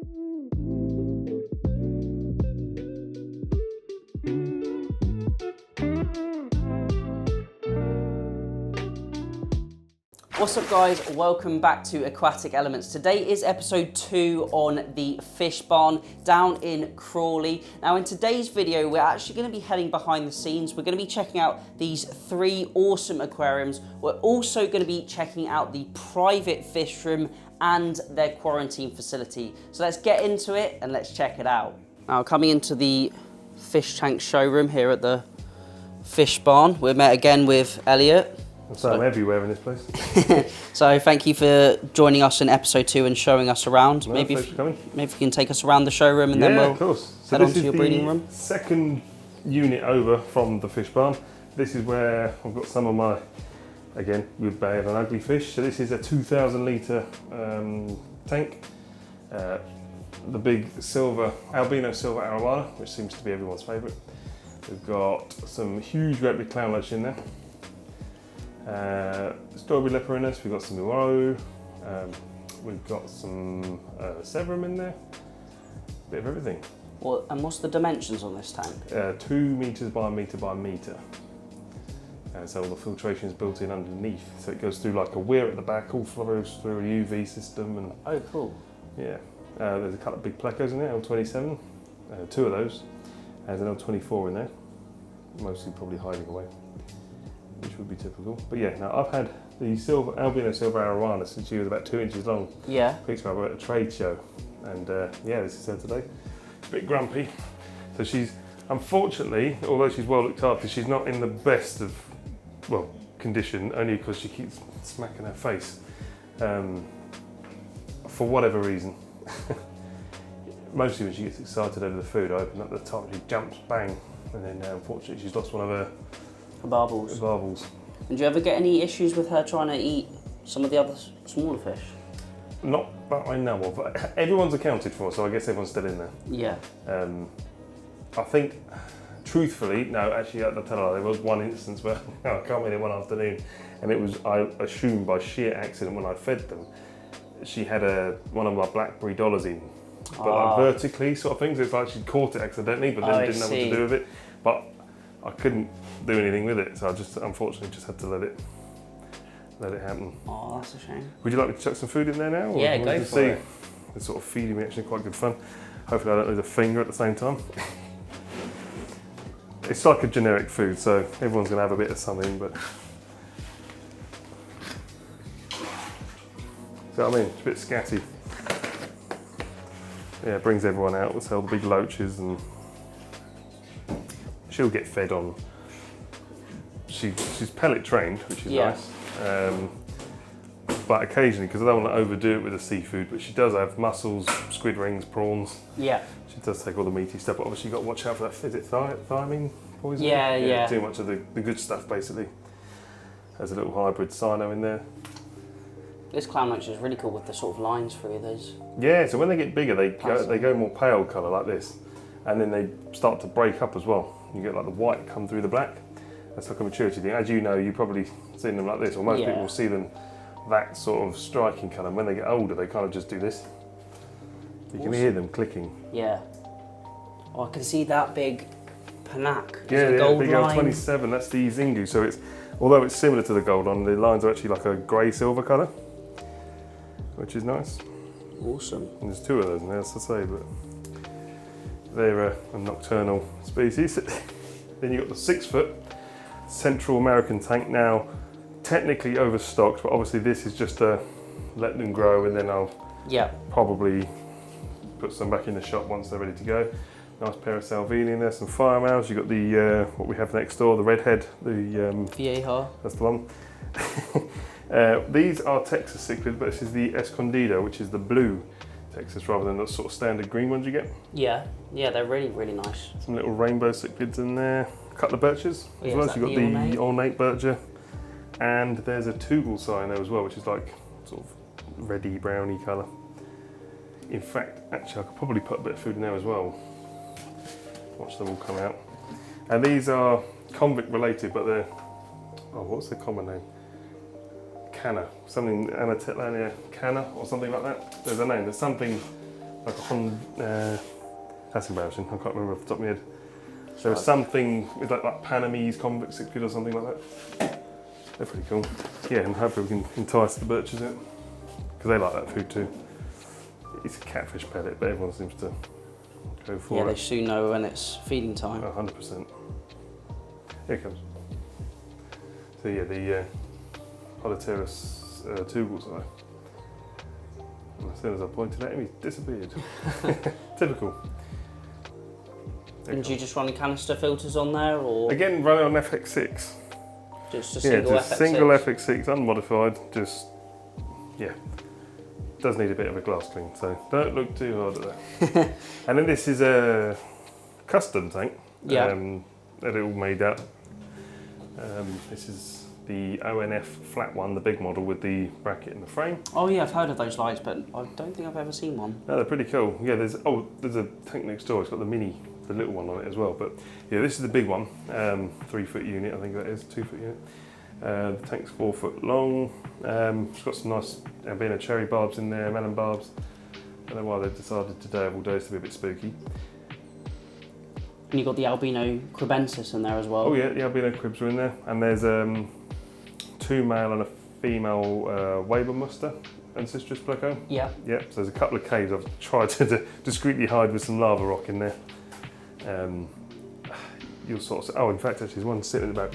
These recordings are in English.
What's up guys, welcome back to Aquatic Elements. Today is episode 2 on the fish barn down in Crawley. Now in today's video, we're actually going to be heading behind the scenes. We're going to be checking out these 3 awesome aquariums. We're also going to be checking out the private fish room and their quarantine facility. So let's get into it and let's check it out. Now coming into the fish tank showroom here at the fish barn, we're met again with Elliot. So I'm everywhere in this place. So thank you for joining us in episode 2 and showing us around. No, maybe thanks for coming. Maybe you can take us around the showroom and then we'll of course. head on to your breeding room. Second unit over from the fish barn. This is where I've got some of my, again, with bad and ugly fish. So this is a 2,000 litre tank. The big silver, albino silver arowana, which seems to be everyone's favourite. We've got some huge red clownfish in there. Strawberry leper in this, we've got some Uaro, we've got some Severum in there, bit of everything. Well, and what's the dimensions on this tank? 2 metres by metre by metre. So all the filtration is built in underneath, so it goes through like a weir at the back, all flows through a UV system. And oh, cool. Yeah, there's a couple of big plecos in there, L27, 2 of those. There's an L24 in there, mostly probably hiding away, which would be typical. But yeah, now I've had the albino silver arowana since she was about 2 inches long. Yeah. Picked her up at a trade show, and yeah, this is her today. A bit grumpy. So she's, unfortunately, although she's well looked after, she's not in the best of, well, condition, only because she keeps smacking her face. For whatever reason. Mostly when she gets excited over the food, I open up the top, she jumps, bang, and then unfortunately she's lost one of her barbels. And do you ever get any issues with her trying to eat some of the other smaller fish? Not that I know of. Everyone's accounted for, so I guess everyone's still in there. Yeah. I think, truthfully, no, actually, I'll tell you, there was one instance where I came in one afternoon, and it was, I assumed by sheer accident when I fed them, she had one of my blackberry dollars in, but like vertically sort of things. It's like she caught it accidentally, but then didn't know what to do with it. But I couldn't do anything with it, so I just unfortunately just had to let it happen. Oh, that's a shame. Would you like me to chuck some food in there now? Yeah, go for it. The sort of feeding me actually quite good fun. Hopefully I don't lose a finger at the same time. It's like a generic food, so everyone's gonna have a bit of something, but see what I mean? It's a bit scatty. Yeah, it brings everyone out. Let's sell the big loaches, and she'll get fed on. She's pellet trained, which is nice. But occasionally, because I don't want to overdo it with the seafood, but she does have mussels, squid rings, prawns. Yeah. She does take all the meaty stuff, but obviously you've got to watch out for that. Is it thiamine poison? Yeah. Too much of the good stuff, basically. There's a little hybrid cyno in there. This clownfish is really cool with the sort of lines through those. Yeah, so when they get bigger, they go more pale colour like this, and then they start to break up as well. You get like the white come through the black. That's like a maturity thing. As you know, you've probably seen them like this, or most people will see them that sort of striking colour. And when they get older, they kind of just do this. You can hear them clicking. Yeah. Oh, I can see that big panak. Yeah, the big L27, that's the Zingu. So it's, although it's similar to the gold line, the lines are actually like a grey silver colour, which is nice. Awesome. And there's 2 of those now, as I say, but they're a nocturnal species. Then you've got the 6-foot Central American tank, now technically overstocked, but obviously this is just to let them grow, and then I'll probably put some back in the shop once they're ready to go. Nice pair of Salvini in there, some fire mouths. You've got the, what we have next door, the redhead, the Vieja. That's the one. These are Texas cichlids, but this is the Escondido, which is the blue Texas rather than the sort of standard green ones you get. Yeah, they're really, really nice. Some little rainbow cichlids in there. A couple of birches as well. So you've got the ornate bircher, and there's a Tugel sign there as well, which is like sort of reddy browny colour. In fact, actually I could probably put a bit of food in there as well. Watch them all come out. And these are convict related, but they're, what's the common name? Canna, something, Anatetlania canna or something like that. There's a name, there's something like that's embarrassing. I can't remember off the top of my head. There was something with like Panamese convict squid or something like that. They're pretty cool. Yeah, and hopefully we can entice the birches out because they like that food too. It's a catfish pellet, but everyone seems to go for it. Yeah, they soon know when it's feeding time. 100%. Here it comes. So yeah, the Polyterus tubals are. And as soon as I pointed at him, he disappeared. Typical. And do you just run canister filters on there, or again running on FX6? just a single FX6? Single FX6, unmodified. Just yeah, does need a bit of a glass clean, so don't look too hard at that. And then this is a custom tank. Yeah. That it all made up. This is the ONF flat one, the big model with the bracket and the frame. Oh yeah, I've heard of those lights, but I don't think I've ever seen one. No, they're pretty cool. Yeah, there's a tank next door. It's got the little one on it as well. But yeah, this is the big one, 3 foot unit. I think that is 2 foot unit. The tank's 4 foot long. It's got some nice albino cherry barbs in there, melon barbs. I don't know why they've decided today of all days to be a bit spooky. And you've got the albino cribensis in there as well. Oh yeah, the albino cribs are in there, and there's 2 male and a female Weber muster and citrus pleco. Yeah. Yeah, so there's a couple of caves I've tried to discreetly hide with some lava rock in there. You'll sort of, oh in fact actually there's one sitting in the back,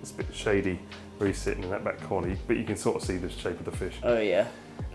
it's a bit shady where he's sitting in that back corner, but you can sort of see the shape of the fish. Oh yeah.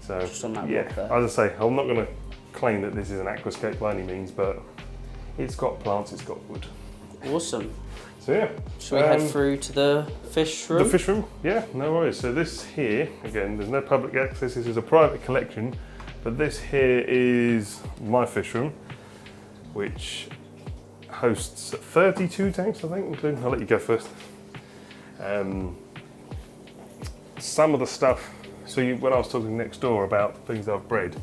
So just on that yeah, rock there. as I say, I'm not going to claim that this is an aquascape by any means, but it's got plants, it's got wood. Awesome. So yeah. Shall we head through to the fish room? The fish room, yeah, no worries. So this here, again, there's no public access, this is a private collection, but this here is my fish room, which hosts 32 tanks, I think, including, I'll let you go first. Some of the stuff, when I was talking next door about things I've bred,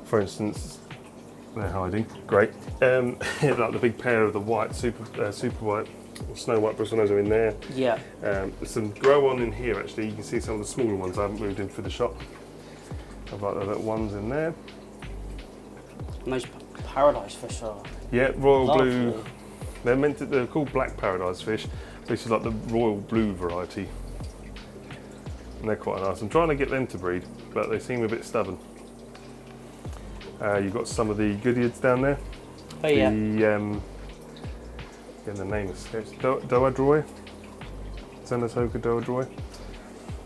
for instance, they're hiding, great. Like the big pair of the white, super white, or snow white bristlenose are in there. Yeah. There's some grow on in here actually, you can see some of the smaller ones I haven't moved in for the shop. I've got the little ones in there. And those paradise fish are Yeah, royal lovely. blue. They're called black paradise fish. This is like the royal blue variety. And they're quite nice. I'm trying to get them to breed, but they seem a bit stubborn. You've got some of the Goodeids down there. Oh yeah. Again, the name escapes. Doadroy. Xenotoka Doadroy.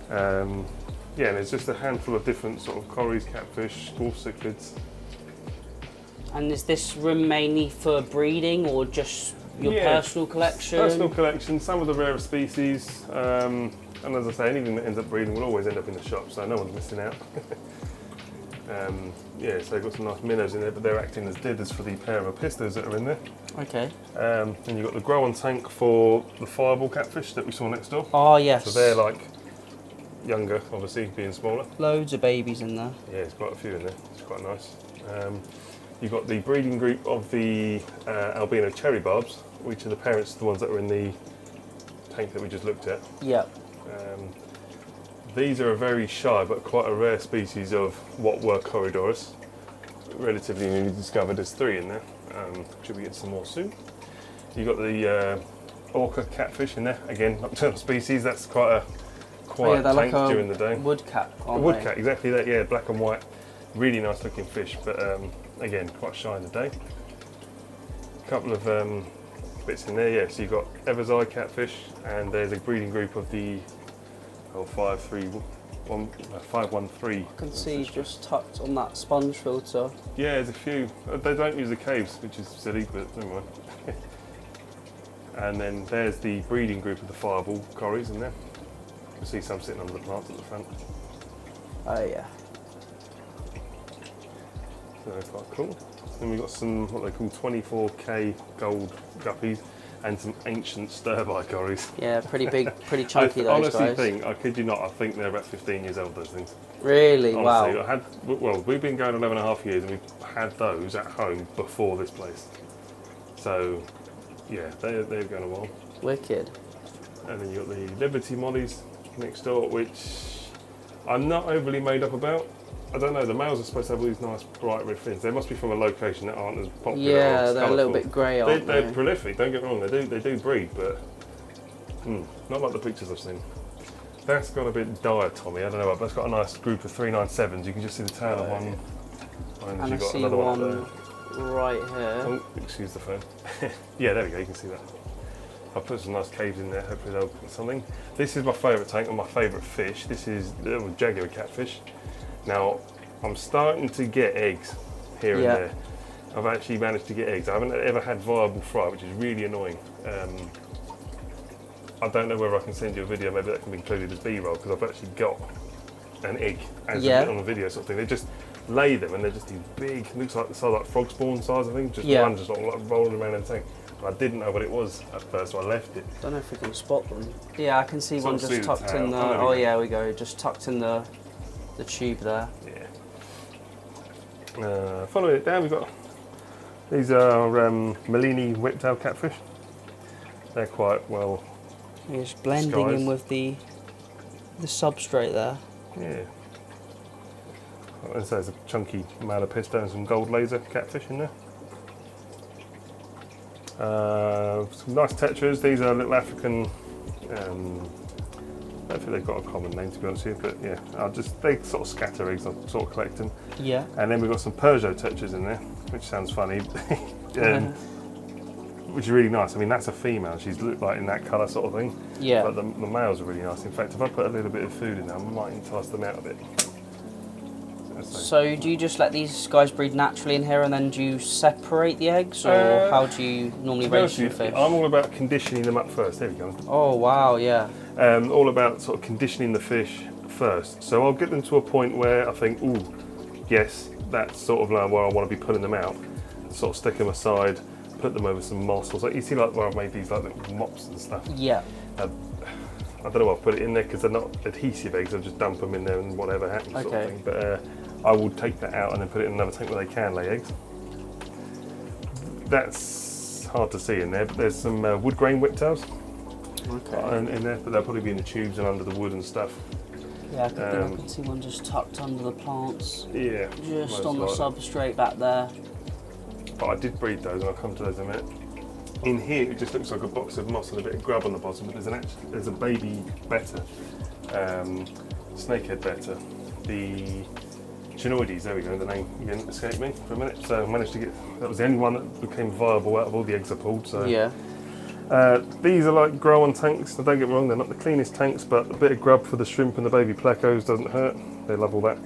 Yeah, and there's just a handful of different sort of corries, catfish, dwarf cichlids. And is this room mainly for breeding or just your personal collection? Personal collection, some of the rarer species. And as I say, anything that ends up breeding will always end up in the shop, so no one's missing out. Yeah, so they've got some nice minnows in there, but they're acting as dithers for the pair of apistos that are in there. Okay. And you've got the grow-on tank for the fireball catfish that we saw next door. Oh yes. So they're like younger, obviously, being smaller. Loads of babies in there. Yeah, there's quite a few in there. It's quite nice. You've got the breeding group of the albino cherry barbs, which are the parents of the ones that were in the tank that we just looked at. Yeah. These are a very shy but quite a rare species of what were corridors. Relatively newly discovered. There's 3 in there. Should we get some more soon? You've got the orca catfish in there. Again, nocturnal species. That's quite a quiet tank like during the day. Woodcat. A woodcat, exactly that. Yeah, black and white. Really nice looking fish, but again, quite shy in the day. A couple of bits in there. Yeah, so you've got Everseye catfish, and there's a breeding group of the 513. I can see just tucked on that sponge filter. Yeah, there's a few. They don't use the caves, which is silly, but never mind. And then there's the breeding group of the fireball corries in there. You can see some sitting under the plants at the front. Oh yeah. So they're quite cool. Then we've got some what they call 24K gold guppies and some ancient stir-by corries. Yeah, pretty big, pretty chunky those honestly guys. I kid you not, I think they're about 15 years old, those things. Really? Honestly, wow. We've been going 11 and a half years and we've had those at home before this place. So, yeah, they're going a while. Wicked. And then you've got the Liberty Mollies next door, which I'm not overly made up about. I don't know, the males are supposed to have all these nice bright red fins. They must be from a location that aren't as popular. Yeah, or they're a little bit grey, aren't they? They're prolific, don't get me wrong, they do breed, but not like the pictures I've seen. That's got a bit dire, Tommy, I don't know, but it's got a nice group of 397s. You can just see the tail of one. And I you've got see another one up there. right here. Oh, excuse the phone. Yeah, there we go, you can see that. I've put some nice caves in there, hopefully they'll put something. This is my favourite tank and my favourite fish. This is the little jaguar catfish. Now, I'm starting to get eggs here and there. I've actually managed to get eggs. I haven't ever had viable fry, which is really annoying. I don't know whether I can send you a video, maybe that can be included as B-roll, because I've actually got an egg as on the video sort of thing. They just lay them and they're just these big, looks like the size like frog spawn size, I think, just one just like rolling around in the tank. I didn't know what it was at first, so I left it. Don't know if we can spot them. Yeah, I can see one just tucked in the. Oh yeah, we go. Just tucked in the tube there. Yeah. Following it down, we've got these are Malini whiptail catfish. They're quite well. It's blending in with the substrate there. Yeah. And so there's a chunky malapisto and some gold laser catfish in there. Some nice tetras. These are little African. I don't think they've got a common name, to be honest with you, but yeah, they sort of scatter eggs. I'll sort of collect them. Yeah. And then we've got some Peugeot tetras in there, which sounds funny, which is really nice. I mean, that's a female. She's looked like in that colour sort of thing. Yeah. But the males are really nice. In fact, if I put a little bit of food in there, I might entice them out a bit. So do you just let these guys breed naturally in here, and then do you separate the eggs, or how do you normally raise your fish? I'm all about conditioning them up first. There we go. Oh wow, yeah. All about sort of conditioning the fish first. So I'll get them to a point where I think, ooh, yes, that's sort of like where I want to be pulling them out. Sort of stick them aside, put them over some moss or something. You see, like where I've made these like little mops and stuff. Yeah. I don't know why I put it in there because they're not adhesive eggs. I'll just dump them in there and whatever happens, sort of thing. But I will take that out and then put it in another tank where they can lay eggs. That's hard to see in there, but there's some wood grain whiptails in there, but they'll probably be in the tubes and under the wood and stuff. Yeah, I can see one just tucked under the plants. Yeah. Just on the substrate back there. But I did breed those, and I'll come to those in a minute. In here, it just looks like a box of moss and a bit of grub on the bottom, but there's a baby betta, snakehead betta. The Chinoides, there we go, the name again escaped me for a minute. So I managed to that was the only one that became viable out of all the eggs I pulled. So yeah. These are like grow on tanks. Now, don't get me wrong, they're not the cleanest tanks, but a bit of grub for the shrimp and the baby plecos doesn't hurt. They love all that.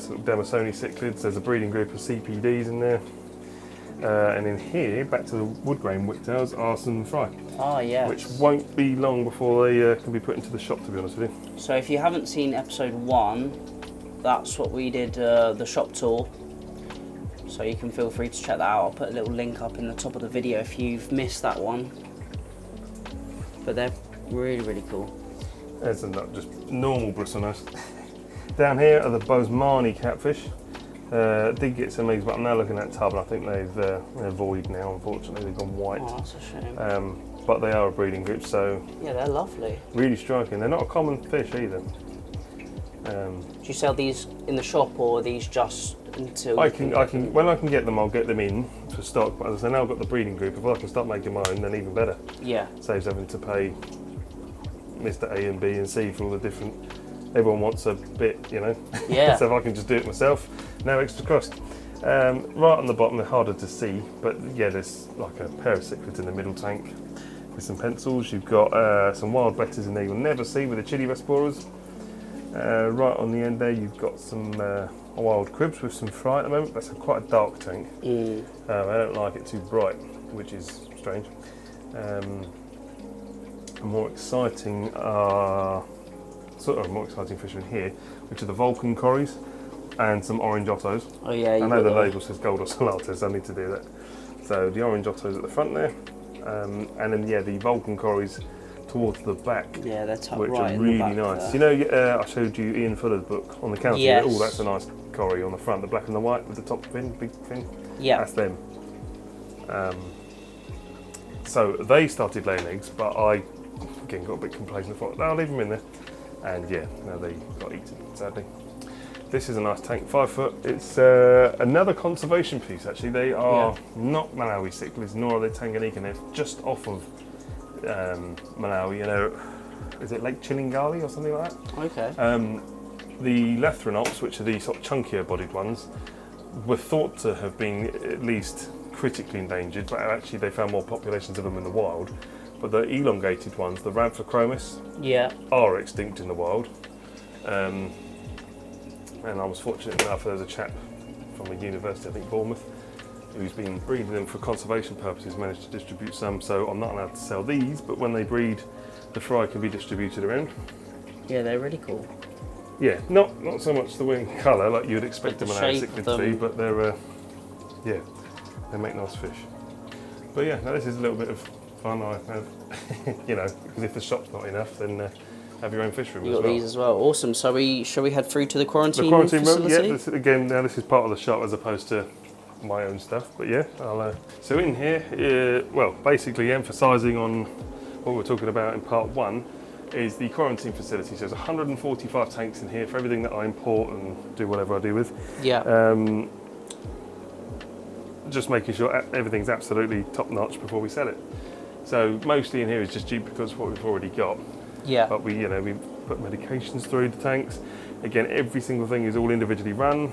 Some Demasoni cichlids, there's a breeding group of CPDs in there. And in here, back to the wood grain whiptails, are some fry. Oh yeah. Which won't be long before they can be put into the shop, to be honest with you. So if you haven't seen episode 1, that's what we did, the shop tour. So you can feel free to check that out. I'll put a little link up in the top of the video if you've missed that one. But they're really, really cool. There's not just normal bristlenose. Down here are the Bosemani catfish. Did get some eggs, but I'm now looking at that tub and I think they're void now, unfortunately. They've gone white. Oh, that's a shame. But they are a breeding group, so... Yeah, they're lovely. Really striking. They're not a common fish either. Do you sell these in the shop, or are these just until... When I can get them, I'll get them in for stock. But as I say, now I've got the breeding group. If I can start making my own, then even better. Yeah. Saves having to pay Mr. A and B and C for all the different... Everyone wants a bit, you know. Yeah. So if I can just do it myself, no extra cost. Right on the bottom, they're harder to see, but yeah, there's like a pair of cichlids in the middle tank with some pencils. You've got some wild bettas in there you'll never see with the chili resporas. Right on the end there, you've got some wild cribs with some fry at the moment. That's quite a dark tank. I don't like it too bright, which is strange. More exciting fish in here, which are the Vulcan cories and some orange ottos. Oh yeah, I know the label says gold ocellatus, so I need to do that. So the orange ottos at the front there, and then yeah, the Vulcan cories towards the back. Yeah, they're tucked which right are in really the back nice. there. You know, I showed you Ian Fuller's book on the counter. Yes. Oh, that's a nice cory on the front, the black and the white with the top fin, big fin. Yeah. That's them. So they started laying eggs, but I again got a bit complacent. I thought, I'll leave them in there. And yeah, no, they got eaten, sadly. This is a nice tank, 5 foot. It's another conservation piece actually. They are not Malawi cichlids, nor are they Tanganyika. They're just off of Malawi, you know, is it Lake Chilingali or something like that? Okay. The Lethrinops, which are the sort of chunkier bodied ones, were thought to have been at least critically endangered, but actually they found more populations of them in the wild. But the elongated ones, the Ramphlochromis, are extinct in the wild. And I was fortunate enough, there's a chap from a university, I think Bournemouth, who's been breeding them for conservation purposes, managed to distribute some, so I'm not allowed to sell these, but when they breed, the fry can be distributed around. Yeah, they're really cool. Yeah, not so much the wing colour like you'd expect them an cichlid to be, but they're, yeah, they make nice fish. But yeah, now this is a little bit of fun I have, you know, because if the shop's not enough, then have your own fish room as well. You got these as well. Awesome. So shall we head through to the quarantine room? facility? Yeah. Again, now this is part of the shop as opposed to my own stuff. But yeah, so in here, well, basically emphasising on what we were talking about in part 1 is the quarantine facility. So there's 145 tanks in here for everything that I import and do whatever I do with. Yeah. Just making sure everything's absolutely top notch before we sell it. So mostly in here is just duplicates of what we've already got. Yeah. But we put medications through the tanks. Again, every single thing is all individually run.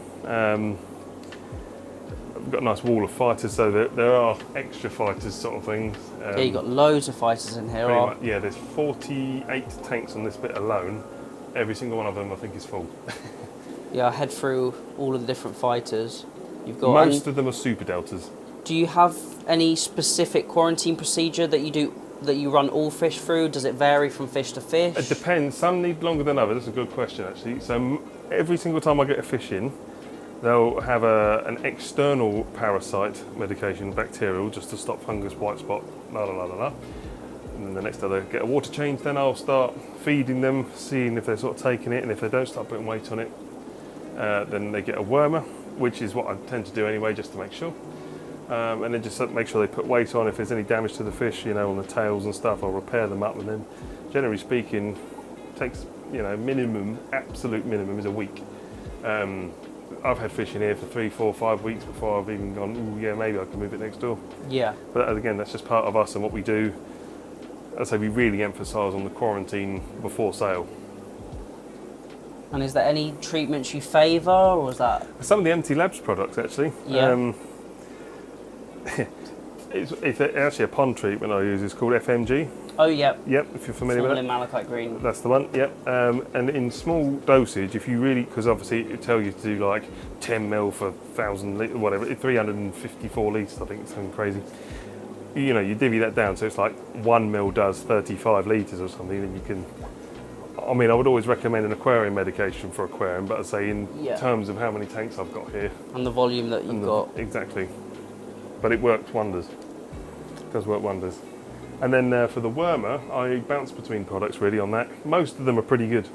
We've got a nice wall of fighters, so there are extra fighters sort of things. Yeah, you've got loads of fighters in here. Yeah, there's 48 tanks on this bit alone. Every single one of them I think is full. Yeah, I'll head through all of the different fighters. You've got most of them are super deltas. Do you have any specific quarantine procedure that you run all fish through? Does it vary from fish to fish? It depends. Some need longer than others. That's a good question actually. So every single time I get a fish in, they'll have an external parasite medication, bacterial, just to stop fungus, white spot, la la la la la. And then the next day they get a water change, then I'll start feeding them, seeing if they're sort of taking it, and if they don't start putting weight on it, then they get a wormer, which is what I tend to do anyway, just to make sure. And then just make sure they put weight on. If there's any damage to the fish, you know, on the tails and stuff, I'll repair them up, and then generally speaking, takes, you know, minimum, absolute minimum is a week. I've had fish in here for 3, 4, 5 weeks before I've even gone, ooh, yeah, maybe I can move it next door. Yeah. But again, that's just part of us and what we do. As I say, we really emphasise on the quarantine before sale. And is there any treatments you favour, or is that? Some of the Empty Labs products, actually. Yeah. It's actually a pond treatment I use. It's called FMG. Oh, yep. Yep, if you're familiar with it. Formalin malachite green. That's the one, yep. And in small dosage, if you really, because obviously it tell you to do like 10 ml for 1,000 litres, whatever, 354 litres, I think it's something crazy. You know, you divvy that down, so it's like 1 ml does 35 litres or something, and you can, I mean, I would always recommend an aquarium medication for aquarium, but I'd say in terms of how many tanks I've got here. And the volume that you've got. Exactly. But it worked wonders. It does work wonders. And then for the wormer, I bounce between products really on that. Most of them are pretty good.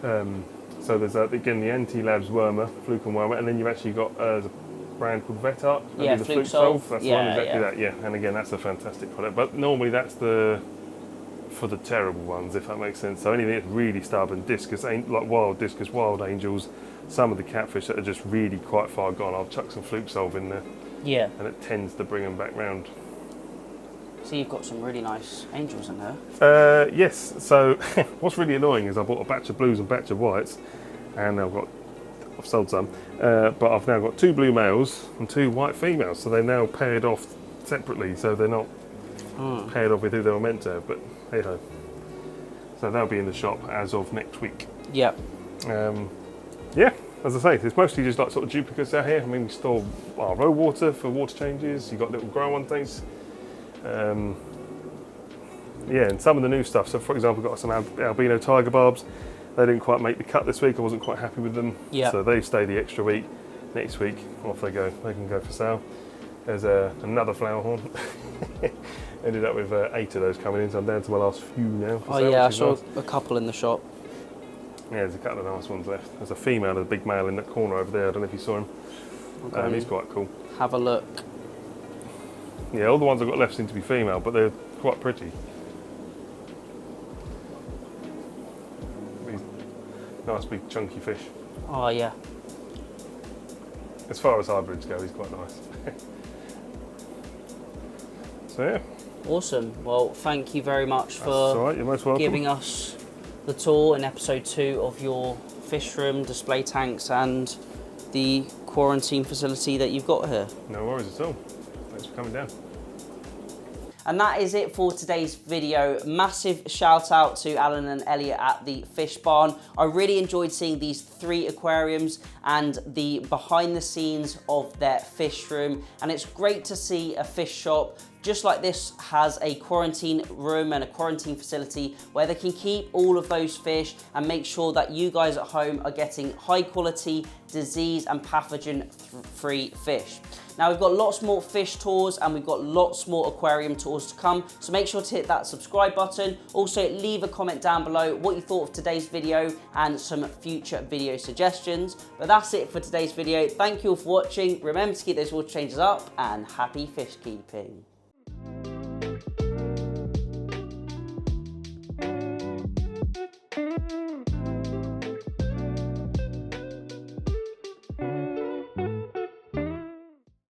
So there's again the Anti-Labs wormer, Fluke and wormer, and then you've actually got a brand called Vetart. Yeah, the Fluke Solve. That's the one, yeah, exactly that. Yeah, and again that's a fantastic product. But normally that's for the terrible ones, if that makes sense. So anything that's really stubborn, discus, like wild discus, wild angels, some of the catfish that are just really quite far gone, I'll chuck some Fluke Solve in there. Yeah. And it tends to bring them back round. So you've got some really nice angels in there. Yes, so what's really annoying is I bought a batch of blues and a batch of whites, and I've sold some, but I've now got 2 blue males and 2 white females, so they're now paired off separately, so they're not paired off with who they were meant to have, but hey ho. So they'll be in the shop as of next week. Yep. Yeah, as I say, it's mostly just like sort of duplicates out here. I mean, we store our row water for water changes, you've got little grow on things. Yeah, and some of the new stuff. So, for example, got some albino tiger barbs. They didn't quite make the cut this week. I wasn't quite happy with them. Yeah. So they stay the extra week. Next week, off they go. They can go for sale. There's another flower horn. Ended up with 8 of those coming in, so I'm down to my last few now. Oh yeah, I saw a couple in the shop. Yeah, there's a couple of nice ones left. There's a female and a big male in that corner over there. I don't know if you saw him. Okay. He's quite cool. Have a look. Yeah, all the ones I've got left seem to be female, but they're quite pretty. Nice big chunky fish. Oh yeah. As far as hybrids go, he's quite nice. So yeah. Awesome. Well, thank you very much That's all for right, you're most welcome. giving us the tour in episode 2 of your fish room, display tanks, and the quarantine facility that you've got here. No worries at all. Thanks for coming down. And that is it for today's video. Massive shout out to Alan and Elliot at the Fish Barn. I really enjoyed seeing these 3 aquariums and the behind the scenes of their fish room. And it's great to see a fish shop just like this has a quarantine room and a quarantine facility where they can keep all of those fish and make sure that you guys at home are getting high quality, disease and pathogen free fish. Now we've got lots more fish tours and we've got lots more aquarium tours to come, so make sure to hit that subscribe button. Also leave a comment down below what you thought of today's video and some future video suggestions. But that's it for today's video. Thank you all for watching. Remember to keep those water changes up and happy fish keeping.